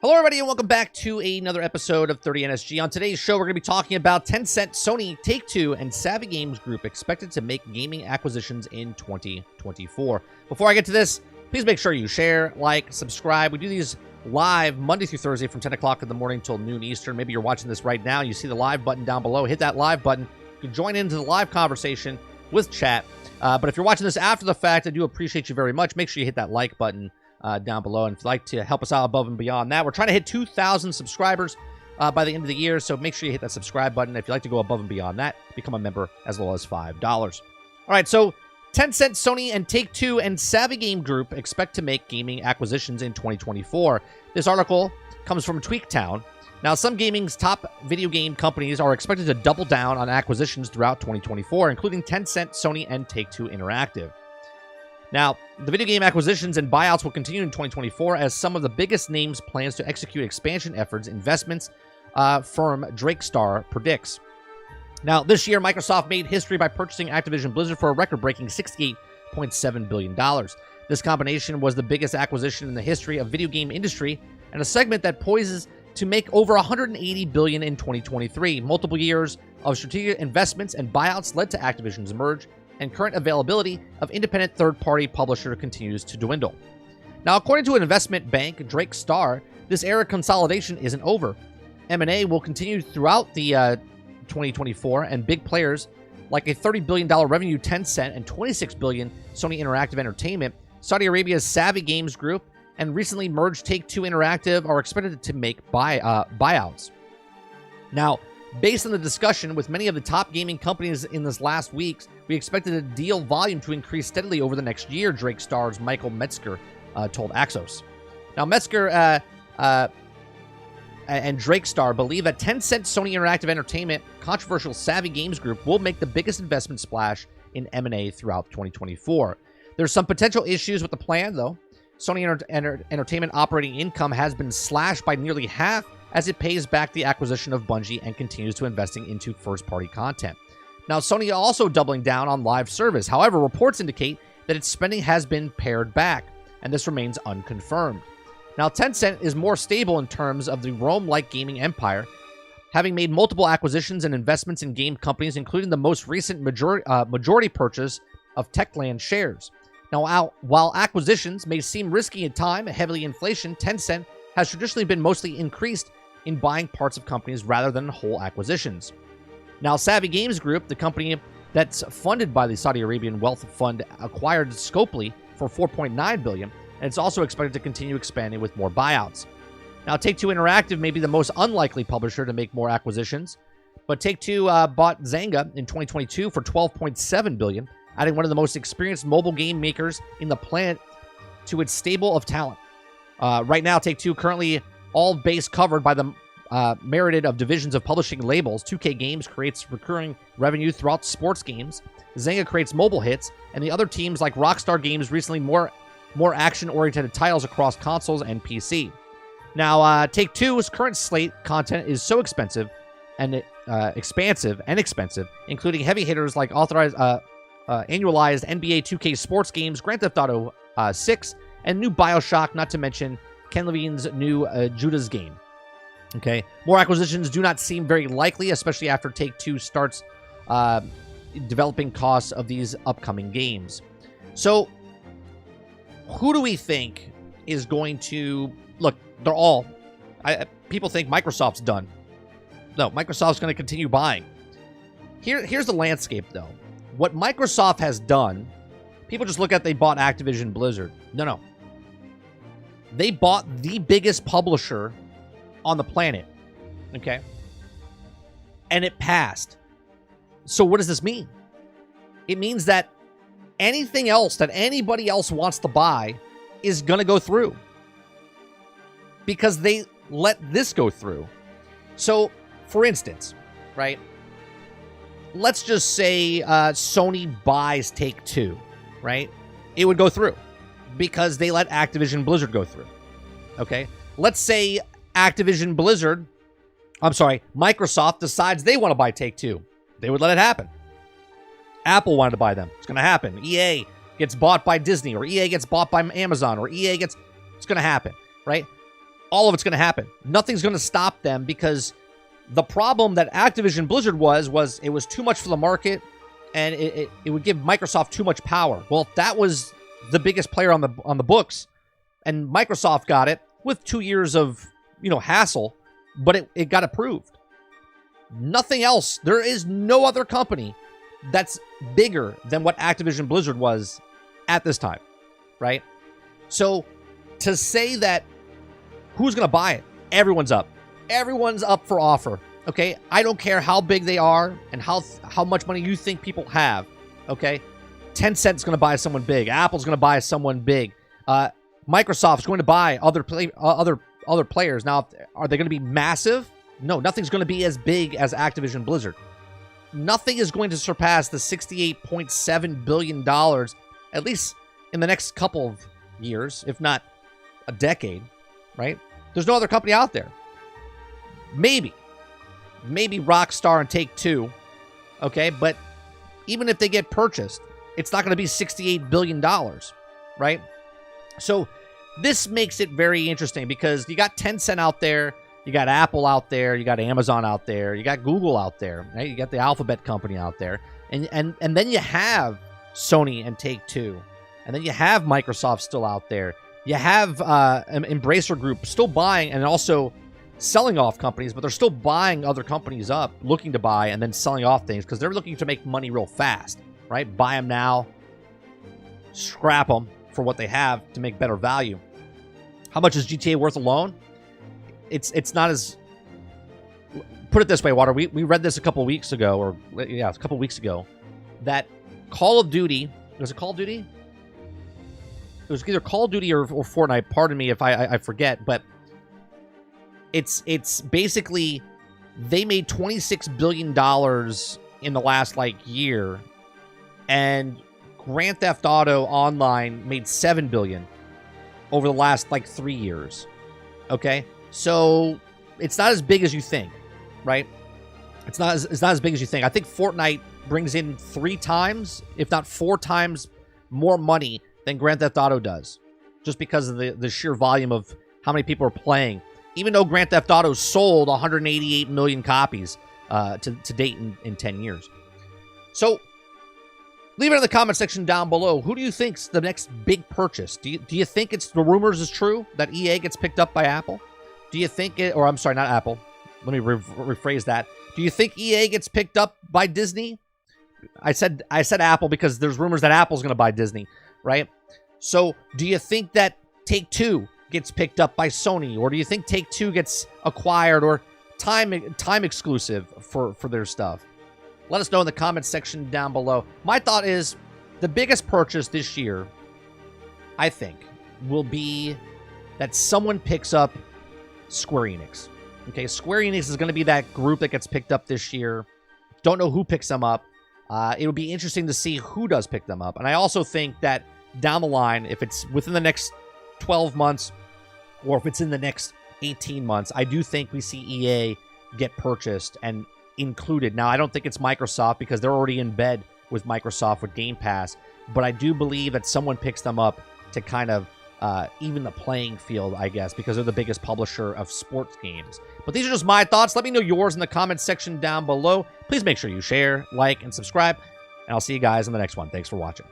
Hello, everybody, and welcome back to another episode of 30NSG. On today's show, we're going to be talking about Tencent, Sony, Take-Two, and Savvy Games Group expected to make gaming acquisitions in 2024. Before I get to this, please make sure you share, like, subscribe. We do these live Monday through Thursday from 10 o'clock in the morning till noon Eastern. Maybe you're watching this right now. You see the live button down below. Hit that live button. You can join into the live conversation with chat. But if you're watching this after the fact, I do appreciate you very much. Make sure you hit that like button down below. And if you'd like to help us out above and beyond that, we're trying to hit 2,000 subscribers by the end of the year. So make sure you hit that subscribe button. If you'd like to go above and beyond that, become a member as low as $5. All right, so Tencent, Sony, and Take-Two and Savvy Game Group expect to make gaming acquisitions in 2024. This article comes from TweakTown. Now, some gaming's top video game companies are expected to double down on acquisitions throughout 2024, including Tencent, Sony, and Take-Two Interactive. Now, the video game acquisitions and buyouts will continue in 2024 as some of the biggest names plans to execute expansion efforts, investments, firm Drakestar predicts. Now, this year, Microsoft made history by purchasing Activision Blizzard for a record-breaking $68.7 billion. This combination was the biggest acquisition in the history of video game industry and a segment that poises to make over $180 billion in 2023. Multiple years of strategic investments and buyouts led to Activision's merge, and current availability of independent third-party publisher continues to dwindle. Now, according to an investment bank, Drakestar, this era of consolidation isn't over. M&A will continue throughout the 2024, and big players like a $30 billion revenue Tencent and $26 billion Sony Interactive Entertainment, Saudi Arabia's Savvy Games Group, and recently merged Take-Two Interactive are expected to make buyouts. Now, based on the discussion with many of the top gaming companies in this last week, we expected the deal volume to increase steadily over the next year, Drakestar's Michael Metzger told Axios. Now, Metzger and Drakestar believe that Tencent, Sony Interactive Entertainment, controversial Savvy Games Group will make the biggest investment splash in M&A throughout 2024. There's some potential issues with the plan, though. Sony Entertainment operating income has been slashed by nearly half as it pays back the acquisition of Bungie and continues to investing into first-party content. Now, Sony also doubling down on live service. However, reports indicate that its spending has been pared back, and this remains unconfirmed. Now, Tencent is more stable in terms of the Rome-like gaming empire, having made multiple acquisitions and investments in game companies, including the most recent majority purchase of Techland shares. Now, while acquisitions may seem risky at time, heavily inflation, Tencent has traditionally been mostly increased in buying parts of companies rather than whole acquisitions. Now, Savvy Games Group, the company that's funded by the Saudi Arabian Wealth Fund, acquired Scopely for $4.9 billion, and it's also expected to continue expanding with more buyouts. Now, Take-Two Interactive may be the most unlikely publisher to make more acquisitions, but Take-Two bought Zynga in 2022 for $12.7 billion, adding one of the most experienced mobile game makers in the planet to its stable of talent. Right now, Take-Two currently all base covered by the merited of divisions of publishing labels. 2K Games creates recurring revenue throughout sports games. Zynga creates mobile hits, and the other teams like Rockstar Games recently more action-oriented titles across consoles and PC. Now, Take-Two's current slate content is so expansive, including heavy hitters like annualized NBA 2K sports games, Grand Theft Auto 6, and new BioShock, not to mention Ken Levine's new Judas game. Okay, more acquisitions do not seem very likely, especially after Take-Two starts developing costs of these upcoming games. So, who do we think is going to... Look, they're all... people think Microsoft's done. No, Microsoft's going to continue buying. Here's the landscape, though. What Microsoft has done, people just look at they bought Activision Blizzard. No. They bought the biggest publisher on the planet, okay? And it passed. So what does this mean? It means that anything else that anybody else wants to buy is going to go through because they let this go through. So, for instance, right? Let's just say Sony buys Take-Two, right? It would go through because they let Activision Blizzard go through, okay? Let's say Microsoft decides they want to buy Take-Two. They would let it happen. Apple wanted to buy them. It's going to happen. EA gets bought by Disney, or EA gets bought by Amazon, or it's going to happen, right? all of it's going to happen. Nothing's going to stop them because the problem that Activision Blizzard was it was too much for the market, and it would give Microsoft too much power. Well, if that was the biggest player on the books, and Microsoft got it with 2 years of, hassle, but it got approved. Nothing else. There is no other company that's bigger than what Activision Blizzard was at this time, right? So to say that who's going to buy it, everyone's up. Everyone's up for offer, okay? I don't care how big they are and how much money you think people have, okay? Tencent's going to buy someone big. Apple's going to buy someone big. Microsoft's going to buy other players. Now, are they going to be massive? No, nothing's going to be as big as Activision Blizzard. Nothing is going to surpass the $68.7 billion, at least in the next couple of years, if not a decade, right? There's no other company out there. Maybe Rockstar and Take-Two, okay? But even if they get purchased, it's not going to be $68 billion, right? So this makes it very interesting because you got Tencent out there, you got Apple out there, you got Amazon out there, you got Google out there, right? You got the Alphabet company out there, and then you have Sony and Take-Two, and then you have Microsoft still out there. You have Embracer Group still buying and also selling off companies, but they're still buying other companies up, looking to buy and then selling off things because they're looking to make money real fast, right? Buy them now, scrap them for what they have to make better value. How much is GTA worth alone? It's not as... Put it this way, Water. We read this a couple weeks ago, that Call of Duty... Was it Call of Duty? It was either Call of Duty or Fortnite. Pardon me if I forget, but it's basically they made $26 billion in the last year, and Grand Theft Auto Online made $7 billion over the last 3 years. Okay, so it's not as big as you think, right? It's not as big as you think. I think Fortnite brings in 3 times, if not 4 times, more money than Grand Theft Auto does, just because of the sheer volume of how many people are playing. Even though Grand Theft Auto sold 188 million copies to date in 10 years. So leave it in the comment section down below. Who do you think's the next big purchase? Do you think it's the rumors is true that EA gets picked up by Apple? Do you think it, or I'm sorry, not Apple. Let me rephrase that. Do you think EA gets picked up by Disney? I said Apple because there's rumors that Apple's going to buy Disney, right? So do you think that Take-Two gets picked up by Sony, or do you think Take-Two gets acquired or time exclusive for their stuff? Let us know in the comments section down below. My thought is the biggest purchase this year, I think, will be that someone picks up Square Enix. Okay, Square Enix is going to be that group that gets picked up this year. Don't know who picks them up. It'll be interesting to see who does pick them up. And I also think that down the line, if it's within the next 12 months or if it's in the next 18 months, I do think we see EA get purchased and included. Now, I don't think it's Microsoft because they're already in bed with Microsoft with Game Pass, but I do believe that someone picks them up to kind of even the playing field, I guess, because they're the biggest publisher of sports games. But these are just my thoughts. Let me know yours in the comments section down below. Please make sure you share, like, and subscribe, and I'll see you guys in the next one. Thanks for watching.